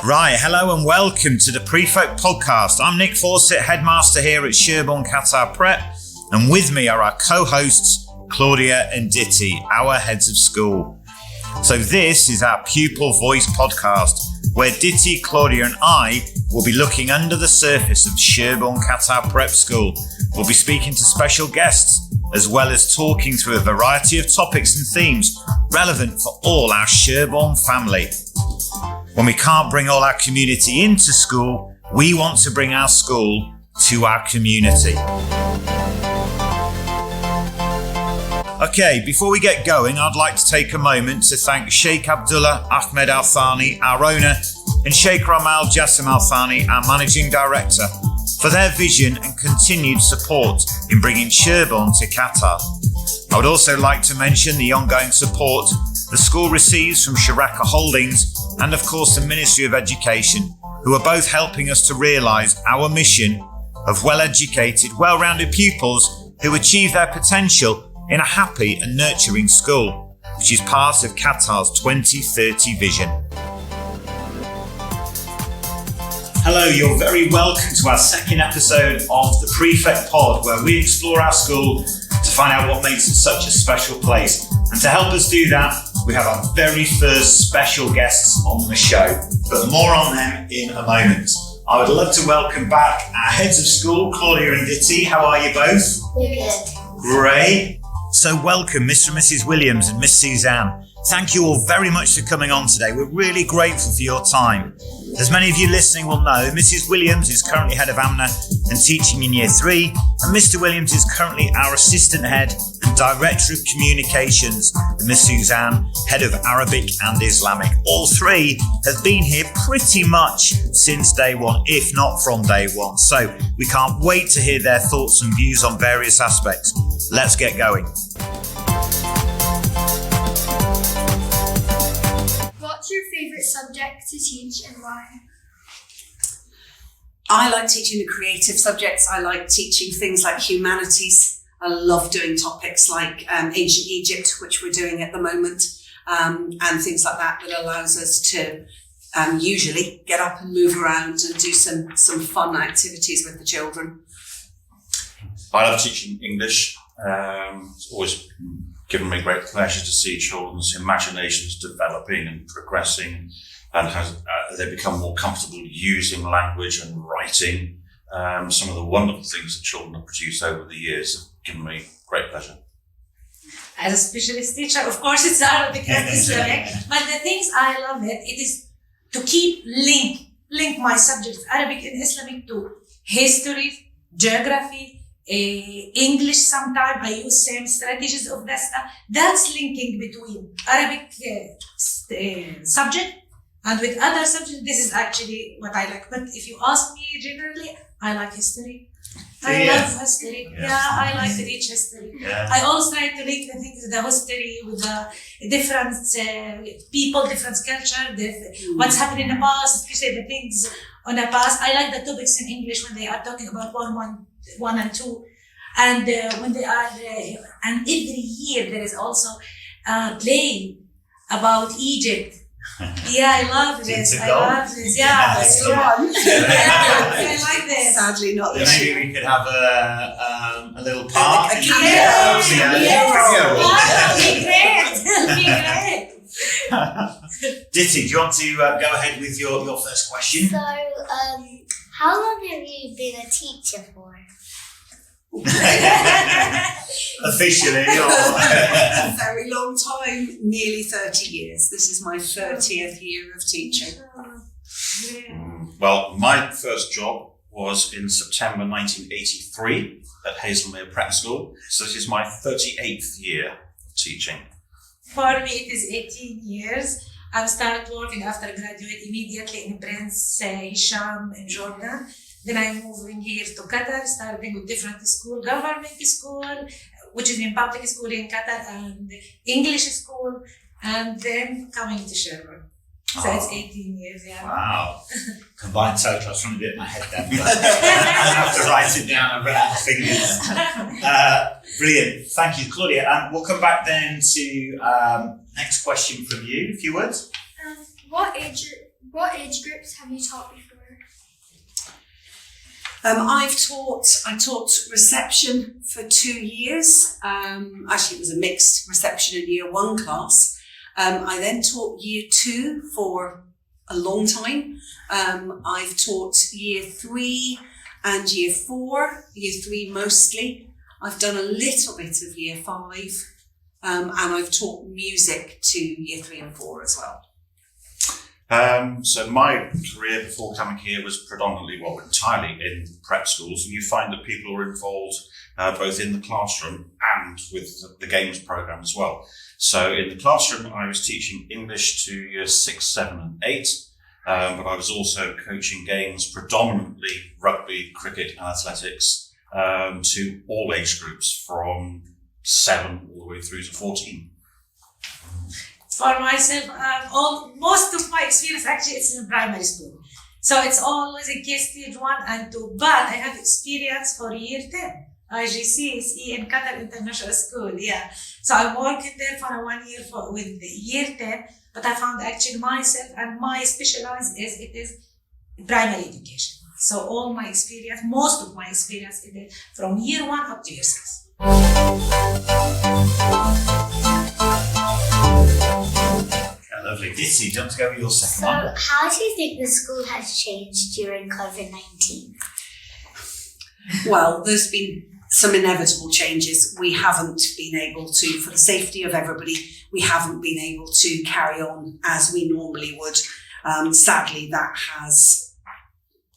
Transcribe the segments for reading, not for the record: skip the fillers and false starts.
Right, hello and welcome to the Prefect Podcast. I'm Nick Fawcett, headmaster here at Sherborne Qatar Prep, and with me are our co-hosts Claudia and Ditty, our heads of school. So this is our Pupil Voice Podcast, where Ditty, Claudia and I will be looking under the surface of Sherborne Qatar Prep School. We'll be speaking to special guests, as well as talking through a variety of topics and themes relevant for all our Sherborne family. When we can't bring all our community into school, we want to bring our school to our community. Okay, before we get going, I'd like to take a moment to thank Sheikh Abdullah Ahmed Al Thani, our owner, and Sheikh Ramal Jassim Al Thani, our managing director, for their vision and continued support in bringing Sherborne to Qatar. I would also like to mention the ongoing support the school receives from Sharaka Holdings and of course the Ministry of Education, who are both helping us to realise our mission of well-educated, well-rounded pupils who achieve their potential in a happy and nurturing school, which is part of Qatar's 2030 vision. Hello, you're very welcome to our second episode of the Prefect Pod, where we explore our school to find out what makes it such a special place. And to help us do that, we have our very first special guests on the show, but more on them in a moment. I would love to welcome back our heads of school, Claudia and Ditty. How are you both? We're good. Great. So welcome Mr. and Mrs. Williams and Miss Suzan. Thank you all very much for coming on today. We're really grateful for your time. As many of you listening will know, Mrs. Williams is currently head of AMNA and teaching in Year 3, and Mr. Williams is currently our assistant head and director of communications, and Miss Suzan, head of Arabic and Islamic. All three have been here pretty much since day one, if not from day one. So we can't wait to hear their thoughts and views on various aspects. Let's get going. What's your favourite subject to teach and why? I like teaching the creative subjects. I like teaching things like humanities. I love doing topics like ancient Egypt, which we're doing at the moment, and things like that allows us to usually get up and move around and do some fun activities with the children. I love teaching English. It's always given me great pleasure to see children's imaginations developing and progressing, and as they become more comfortable using language and writing. Some of the wonderful things that children have produced over the years have given me great pleasure. As a specialist teacher, of course, it's Arabic and Islamic, but the things I love it is to keep link my subjects, Arabic and Islamic, to history, geography, English. Sometimes I use same strategies of that stuff. That's linking between Arabic subject and with other subjects. This is actually what I like. But if you ask me generally, I like history. I love history. Yeah, I like to teach history. Yeah. I always try to link the things, the history with the different people, different culture, what's happened in the past, especially the things on the past. I like the topics in English when they are talking about one and two, and when they are, and every year there is also a play about Egypt. Yeah, I love this. I love this. Yeah, it's fun. I like this. Sadly, not this year. Maybe we could have a little part. A cameo. That'll be great. Ditty, do you want to go ahead with your first question? So, how long have you been a teacher for? Officially, A very long time, nearly 30 years. This is my 30th year of teaching. Well, my first job was in September 1983 at Hazelmere Prep School. So this is my 38th year of teaching. For me, it is 18 years. I started working after I graduate immediately in Prince Hisham in Jordan. Then I moved in here to Qatar, starting with different school, government school, which is in public school in Qatar, and English school, and then coming to Sherborne. So it's 18 years, yeah. Wow. Combined total, I was trying to get my head down. I have to write it down and run out of fingers. Brilliant. Thank you, Claudia. We'll come back then to next question from you, if you would. What age What age groups have you taught before? I taught reception for 2 years. Actually, it was a mixed reception and year 1 class. I then taught year 2 for a long time. I've taught year 3 and year 4, year 3 mostly. I've done a little bit of year 5, and I've taught music to year 3 and 4 as well. So my career before coming here was predominantly, entirely in prep schools, and you find that people are involved both in the classroom and with the games program as well. So in the classroom, I was teaching English to year 6, 7 and 8, but I was also coaching games, predominantly rugby, cricket and athletics, to all age groups from 7 all the way through to 14. For myself, most of my experience actually it's in primary school. So it's always a key stage 1 and 2, but I have experience for year 10. IGCSE in Qatar International School, yeah. So I worked there for 1 year with year 10, but I found actually myself and my specialize it is primary education. So all my experience, most of my experience is from year 1 up to year 6. Lovely. Ditty, do you want to go with your second So, one? how do you think the school has changed during COVID-19? Well, there's been some inevitable changes. We haven't been able to, for the safety of everybody, we haven't been able to carry on as we normally would. Sadly, that has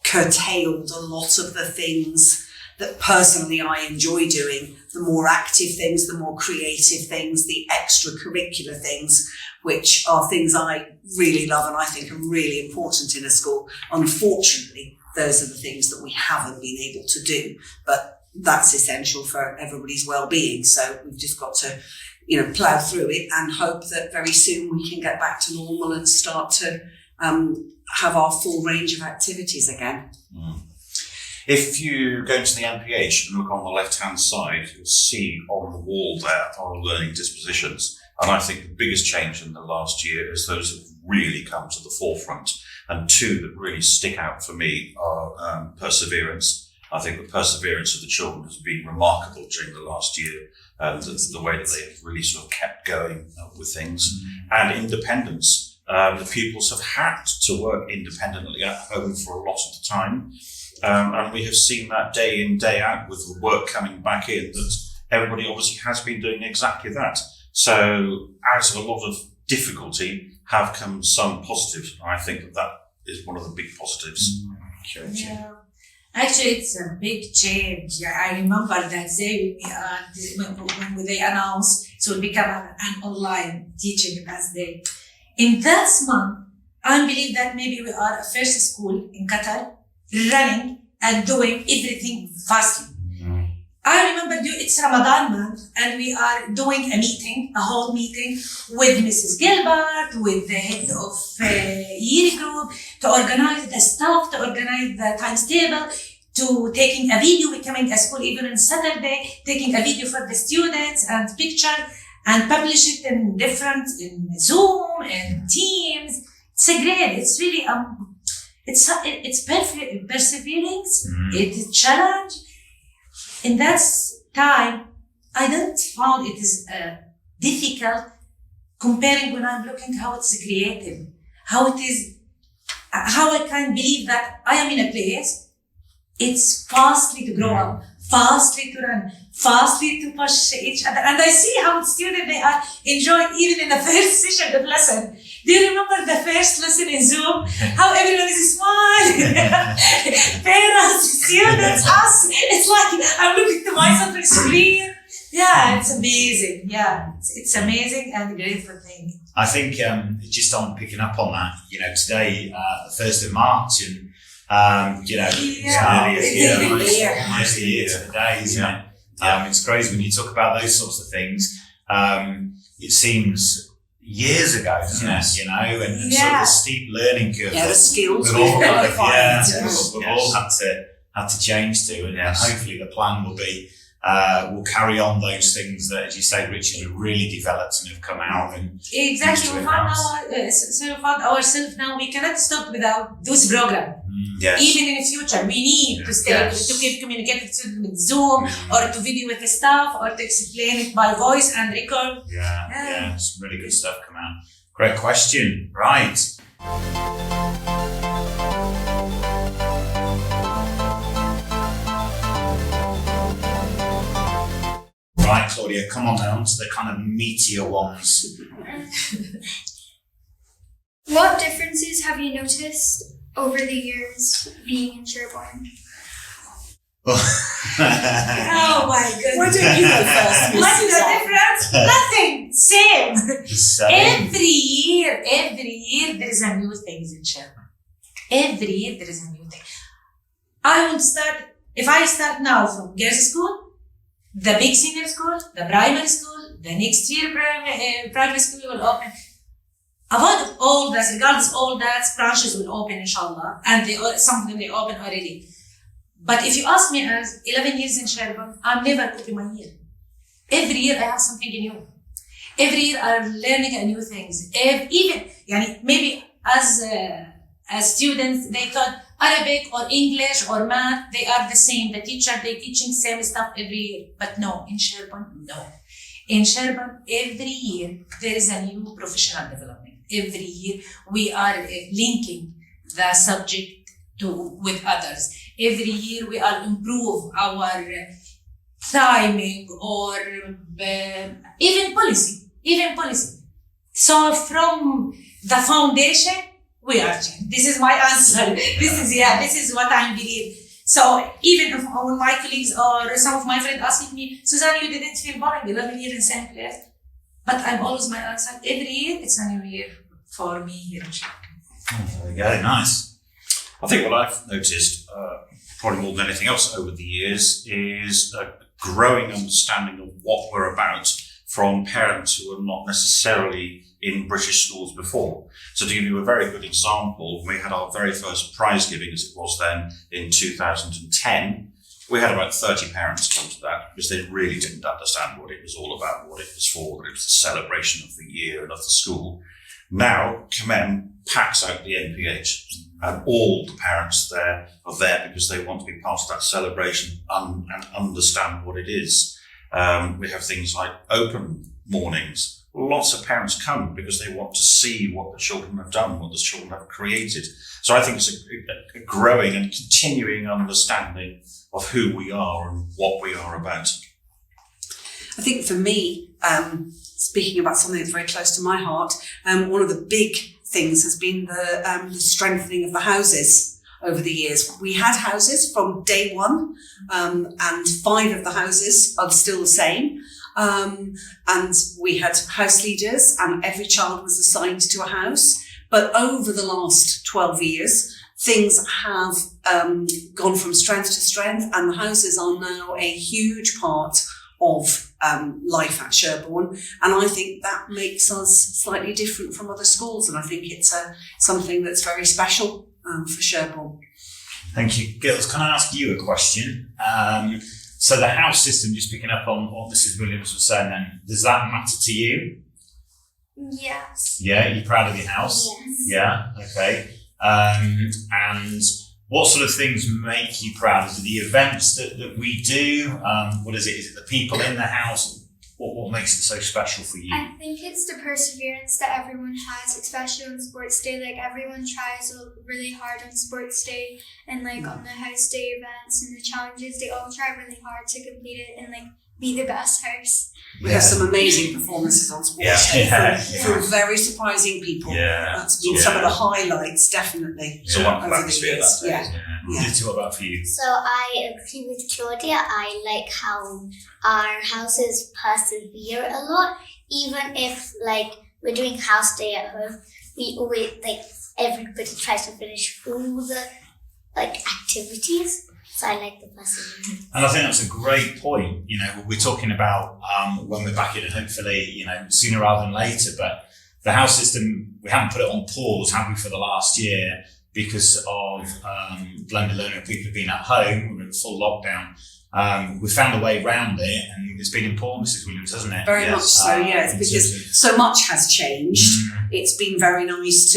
curtailed a lot of the things that personally I enjoy doing, the more active things, the more creative things, the extracurricular things, which are things I really love and I think are really important in a school. Unfortunately, those are the things that we haven't been able to do, but that's essential for everybody's well-being. So we've just got to, plough through it and hope that very soon we can get back to normal and start to have our full range of activities again. Mm. If you go into the MPH and look on the left-hand side, you'll see on the wall there are learning dispositions. And I think the biggest change in the last year is those have really come to the forefront. And 2 that really stick out for me are perseverance. I think the perseverance of the children has been remarkable during the last year, and the way that they have really sort of kept going with things. And independence. The pupils have had to work independently at home for a lot of the time. And we have seen that day in, day out with the work coming back in, that everybody obviously has been doing exactly that. So out of a lot of difficulty have come some positives. I think that is one of the big positives. Yeah. Actually, it's a big change. Yeah, I remember that day when they announced it will become an online teaching class day. In that month, I believe that maybe we are a first school in Qatar running and doing everything fastly. I remember it's Ramadan month and we are doing a whole meeting with Mrs. Gilbert, with the head of year group, to organize the stuff, to organize the times table, to taking a video, becoming a school even on Saturday, taking a video for the students and picture and publish it in Zoom and Teams. It's great. It's really, it's perseverance. It is challenge. In that time, I don't found it is difficult comparing when I'm looking how it's creative, how I can believe that I am in a place, it's fastly to grow up, fastly to run, fastly to push each other. And I see how students, they are enjoying even in the first session of lesson. Do you remember the first lesson in Zoom? How everyone is smiling. Parents, students, us. It's like I'm looking to myself on the screen. Yeah, it's amazing. Yeah, it's amazing and a grateful thing. I think just on picking up on that, today, the 1st of March, and it's almost a year to the day, isn't it? It's crazy when you talk about those sorts of things. It seems years ago, doesn't it? And sort of the steep learning curve. Yeah, the skills we've all had had to change to, and hopefully the plan will be we'll carry on those things that, as you say, Richard, have really developed and have come out. And exactly, we found ourselves now. We cannot stop without this program. Yes. Even in the future, we need to stay to keep communicating with Zoom or to video with the staff or to explain it by voice and record. Yeah, some really good stuff come out. Great question. Right. Right, Claudia, come on down to the kind of meatier ones. What differences have you noticed over the years being in Sherborne? Oh my goodness. Why don't you go first, Miss What's the Suzan? difference? Nothing. Same. Same. Every year there is a new thing in Sherborne. Every year there is a new thing. If I start now from girls' school, the big senior school, the primary school, the next year primary school will open. About all that, regardless all that, branches will open inshallah, and some of them they open already. But if you ask me, as 11 years in Sherborne, I'm never copying my year. Every year I have something new. Every year I'm learning new things. Even maybe as students they thought Arabic or English or math, they are the same. The teacher, they teaching same stuff every year. But no, in Sherborne, no. In Sherborne, every year there is a new professional development. Every year we are linking the subject with others. Every year we are improve our timing or even policy. So from the foundation, we are changed. This is my answer. This is what I believe. So even if when my colleagues or some of my friends asking me, Suzan, you didn't feel boring 11 years in same place. But I'm always my answer. Every year, it's a new year for me here in Sherborne. There we go, nice. I think what I've noticed, probably more than anything else over the years, is a growing understanding of what we're about from parents who are not necessarily in British schools before. So to give you a very good example, we had our very first prize giving, as it was then, in 2010. We had about 30 parents come to that because they really didn't understand what it was all about, what it was for, that it was the celebration of the year and of the school. Now, Kamen packs out the NPH, and all the parents there are there because they want to be part of that celebration and understand what it is. We have things like open mornings. Lots of parents come because they want to see what the children have done, what the children have created. So I think it's a growing and continuing understanding of who we are and what we are about. I think for me, speaking about something that's very close to my heart, one of the big things has been the strengthening of the houses over the years. We had houses from day one, and 5 of the houses are still the same. And we had house leaders, and every child was assigned to a house. But over the last 12 years, things have gone from strength to strength, and the houses are now a huge part of life at Sherborne. And I think that makes us slightly different from other schools. And I think it's something that's very special for Sherborne. Thank you. Girls, can I ask you a question? So the house system, just picking up on what Mrs. Williams was saying then, does that matter to you? Yes. Yeah, you're proud of your house? Yes. Yeah, okay. And what sort of things make you proud? Is it the events that we do? What is it? Is it the people in the house? What makes it so special for you? I think it's the perseverance that everyone has, especially on sports day. Like, everyone tries really hard on sports day, and like on the house day events and the challenges, they all try really hard to complete it and like be the best house. We have some amazing performances on sports day from very surprising people. Yeah. That's been some of the highlights, definitely. So Yeah. one Over the atmosphere years, that day. yeah. Did what about for you? So I agree with Claudia. I like how our houses persevere a lot. Even if like we're doing house day at home, we always like everybody tries to finish all the like activities. So I like the perseverance. And I think that's a great point. You know, we're talking about when we're back in, and hopefully, you know, sooner rather than later. But the house system, we haven't put it on pause, have we, for the last year because of blended learning. People have been at home. We're in full lockdown. we found a way around it, and it's been important, Mrs. Williams, hasn't it? Very much so, yes, because so much has changed. It's been very nice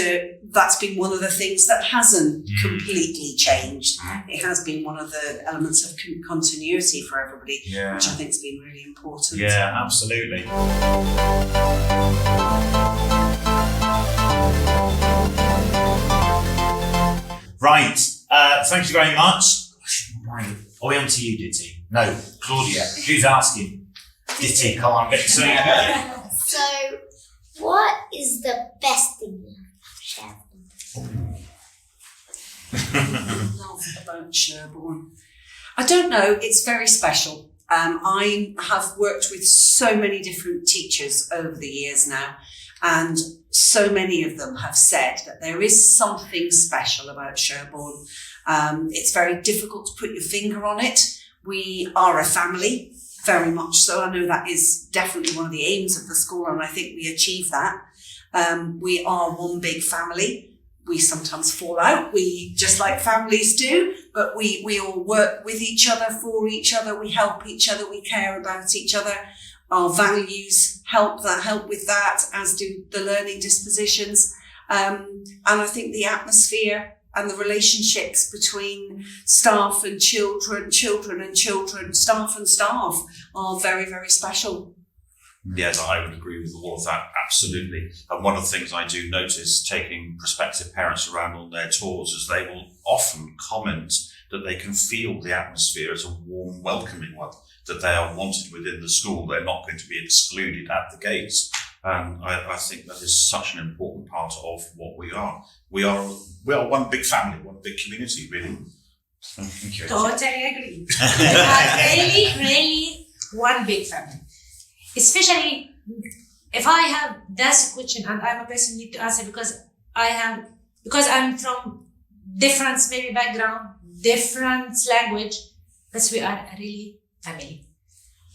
that's been one of the things that hasn't completely changed. It has been one of the elements of continuity for everybody, which I think has been really important. Yeah, absolutely. Right, thank you very much. Are we on to you, Ditty? No, Claudia. Who's asking? Ditty, come on, get to So, what is the best thing you have Sherborne? Love about Sherborne. I don't know, it's very special. I have worked with so many different teachers over the years now, and so many of them have said that there is something special about Sherborne. It's very difficult to put your finger on it. We are a family, very much so. I know that is definitely one of the aims of the school, and I think we achieve that. We are one big family. We sometimes fall out, just like families do, but we all work with each other, for each other, we help each other, we care about each other. Our values help with that, as do the learning dispositions. And I think the atmosphere and the relationships between staff and children, children and children, staff and staff are very, very special. Yes, I would agree with all of that, absolutely. And one of the things I do notice taking prospective parents around on their tours is they will often comment that they can feel the atmosphere as a warm, welcoming one, that they are wanted within the school. They're not going to be excluded at the gates. And I think that is such an important part of what we are. We are one big family, one big community, really. Thank you. Totally agree. really one big family. Especially if I have that's a question and I'm a person need to answer because I'm from different maybe background, different language, but we are a really family.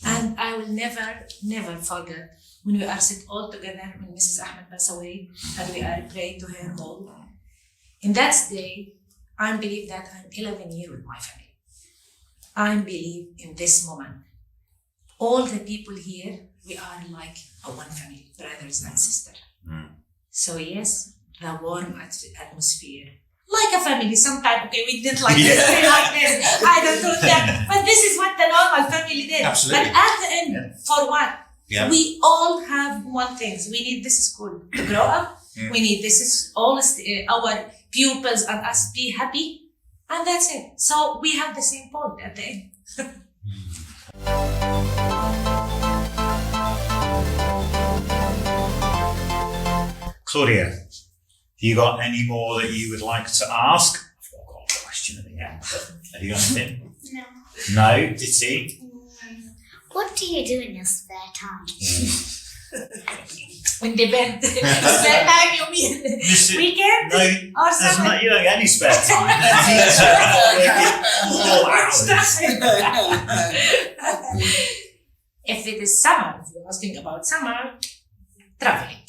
And I will never forget when we are sit all together when Mrs. Ahmed passed away and we are praying to her all. In that day, I believe that I'm 11 years with my family. I believe in this moment. All the people here, we are like a one family, brothers and sisters. So yes, the warm atmosphere. Like a family, sometimes, okay, we didn't like this, we like this, I don't do that. But this is what the normal family did. Absolutely. But at the end, for what? Yeah. We all have one thing. We need this school to grow up. We need this is all our pupils and us be happy. And that's it. So we have the same point at the end. Claudia, have you got any more that you would like to ask? I've got a question at the end. Have you got anything? No. No? Ditty? What do you do in your spare time? In the bed. Spare time, you mean? Weekend? No, or something? You don't get any spare time. If it is summer, if you're asking about summer, traveling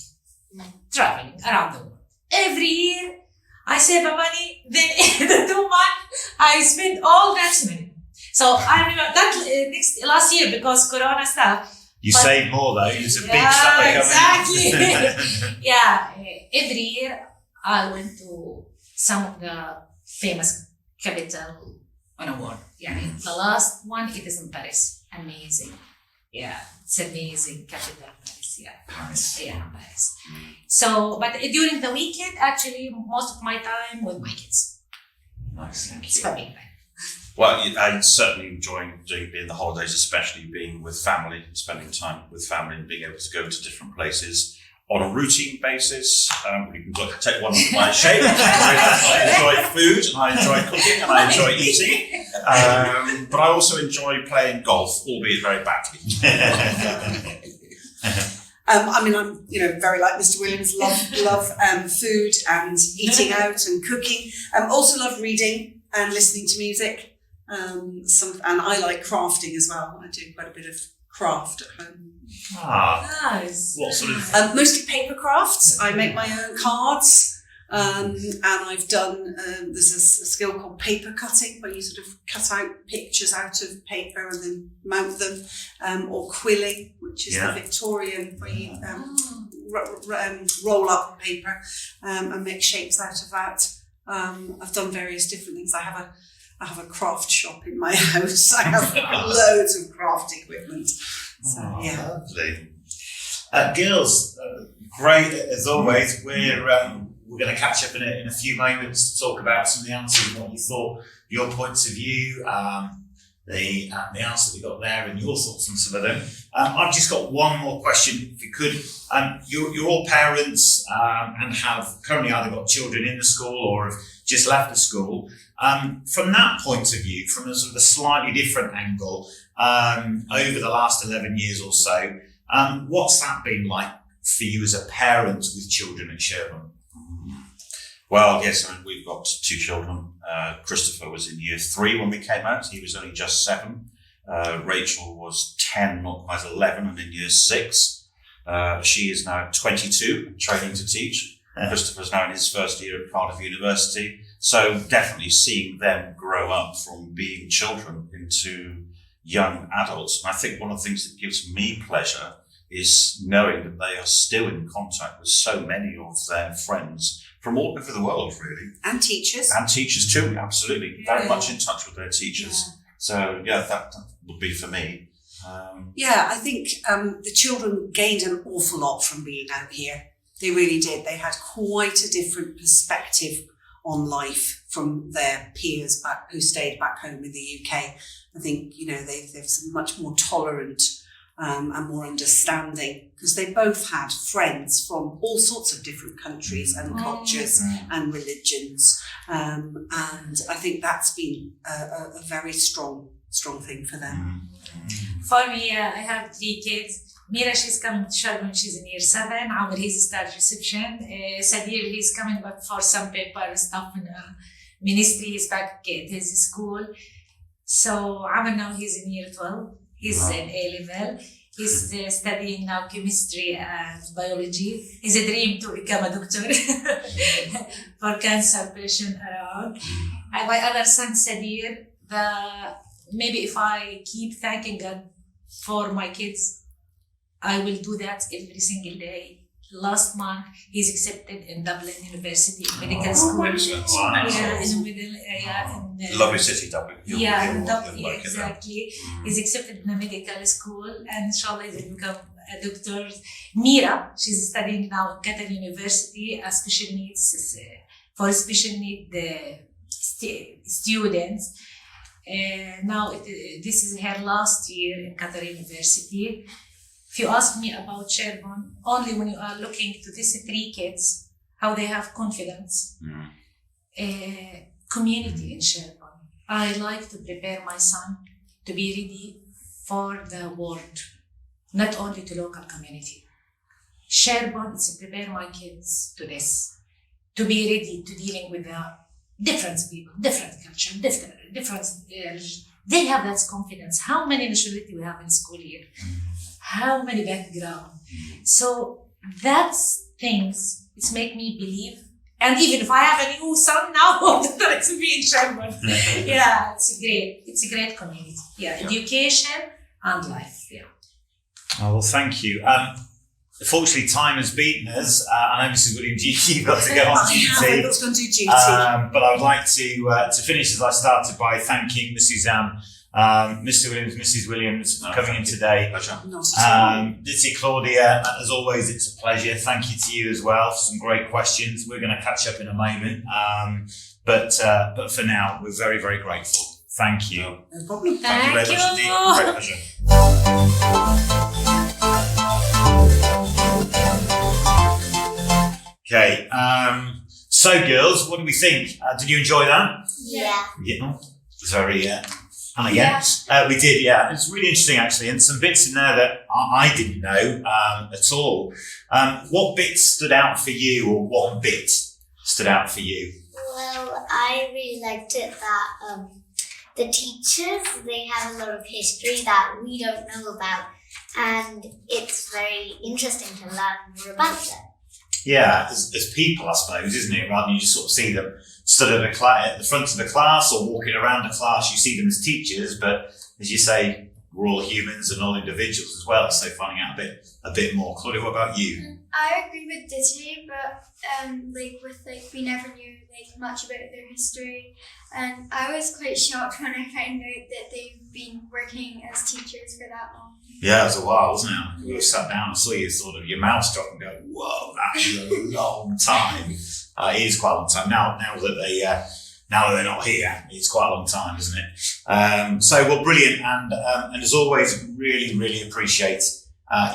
around the world. Every year, I save money, then in the 2 months, I spend all that money. So I remember that last year because Corona stuff. You save more though, it's a big summer coming. Exactly. Yeah, every year I went to some of the famous capital on a world. Yeah, the last one, it is in Paris. Amazing. Yeah, it's amazing capital, Paris. Yeah, Paris. Yeah, Paris. So, but during the weekend, actually, most of my time with my kids. Nice, thank It's you. family time. Well, I certainly enjoy being the holidays, especially being with family, spending time with family and being able to go to different places on a routine basis. You can take one of my shape. I enjoy food and I enjoy cooking and I enjoy eating. But I also enjoy playing golf, albeit very badly. I'm very like Mr. Williams, love food and eating out and cooking. Also love reading and listening to music. And I like crafting as well. I do quite a bit of craft at home. Ah, Nice. what sort of? Mostly paper crafts. I make my own cards. And I've done, there's a skill called paper cutting, where you sort of cut out pictures out of paper and then mount them, or quilling, which is the Victorian, where you roll up paper and make shapes out of that. I've done various different things. I have a craft shop in my house. I have loads of craft equipment. So, Lovely. Girls, great as always. We're going to catch up in a few moments to talk about some of the answers and what you thought, your points of view, the answer we got there, and your thoughts on some of them. I've just got one more question, if you could. You're all parents and have currently either got children in the school or have just left the school. From that point of view, from a sort of a slightly different angle, over the last 11 years or so, what's that been like for you as a parent with children at Sherborne? Well, yes, I mean, we've got 2 children. Christopher was in year 3 when we came out. He was only just 7. Rachel was 10, not quite 11, and in year 6. She is now 22, training to teach. Christopher's now in his first year at Cardiff University. So definitely seeing them grow up from being children into young adults. And I think one of the things that gives me pleasure is knowing that they are still in contact with so many of their friends from all over the world, really. And teachers. And teachers too, absolutely. Very much in touch with their teachers. Yeah. So, that would be for me. I think the children gained an awful lot from being out here. They really did. They had quite a different perspective on life from their peers who stayed back home in the UK. I think, they're much more tolerant and more understanding, because they both had friends from all sorts of different countries and cultures and religions. And I think that's been a very strong thing for them. For me, I have 3 kids. Mira, she's coming to Sherborne, she's in year 7. Amr, he's start reception. Sadir, he's coming back for some paper stuff in ministry. He's back at his school. So Amr now he's in year 12. He's in A-level. He's studying now chemistry and biology. His dream to become a doctor for cancer patient around. And my other son, Sadir, maybe if I keep thanking God for my kids, I will do that every single day. Last month, he's accepted in Dublin University Medical School. Lovely city, Dublin. Exactly. He's accepted in a medical school, and inshallah he will become a doctor. Mira, she's studying now in Qatar University as special needs for special need students. Now this is her last year in Qatar University. If you ask me about Sherborne, only when you are looking to these 3 kids, how they have confidence, community in Sherborne. I like to prepare my son to be ready for the world, not only to local community. Sherborne is to prepare my kids to this, to be ready to dealing with the different people, different culture, different they have that confidence. How many nationality we have in school here? How many background? So that's things, it's make me believe. And even if I have a new son now, that to be in Sherborne. It's a great community. Education and life. Oh, well, thank you. Unfortunately, time has beaten us. I know Mrs. Williams, you've got to go on duty. I was going to do duty. But I would like to finish as I started by thanking Suzan, Mr. Williams, Mrs. Williams for coming in today. Pleasure. Ditty, Claudia, as always, it's a pleasure. Thank you to you as well for some great questions. We're going to catch up in a moment. But for now, we're very, very grateful. Thank you. No problem. Thank you very much indeed. Great pleasure. Okay, so girls, what do we think? Did you enjoy that? Yeah. Yeah, very elegant. We did, It's really interesting actually, and some bits in there that I didn't know at all. What bit stood out for you, or one bit stood out for you? Well, I really liked it that the teachers, they have a lot of history that we don't know about, and it's very interesting to learn more about them. as people, I suppose, isn't it? Rather than you just sort of see them stood at the front of the class or walking around the class, you see them as teachers, but as you say, we're all humans and all individuals as well. So finding out a bit more. Claudia, what about you? I agree with Ditty, but we never knew much about their history, and I was quite shocked when I found out that they've been working as teachers for that long. Yeah, it was a while, wasn't it? We were sat down and saw you sort of your mouth drop and go, "Whoa, that is a long time." It is quite a long time now that they're not here. It's quite a long time, isn't it? So brilliant, and as always, really appreciate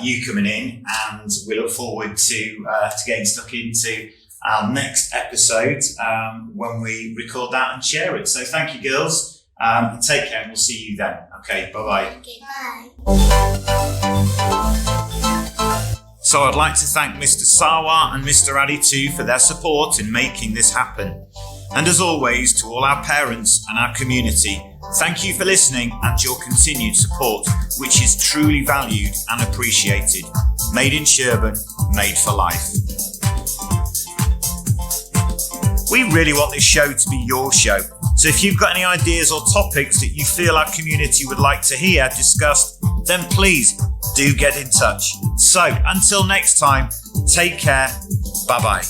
you coming in, and we look forward to getting stuck into our next episode when we record that and share it. So thank you, girls. Take care, and we'll see you then. Okay, bye-bye. Okay, bye. So I'd like to thank Mr. Sawa and Mr. Aditu for their support in making this happen. And as always, to all our parents and our community, thank you for listening and your continued support, which is truly valued and appreciated. Made in Sherborne, made for life. We really want this show to be your show. So if you've got any ideas or topics that you feel our community would like to hear discussed, then please do get in touch. So until next time, take care. Bye-bye.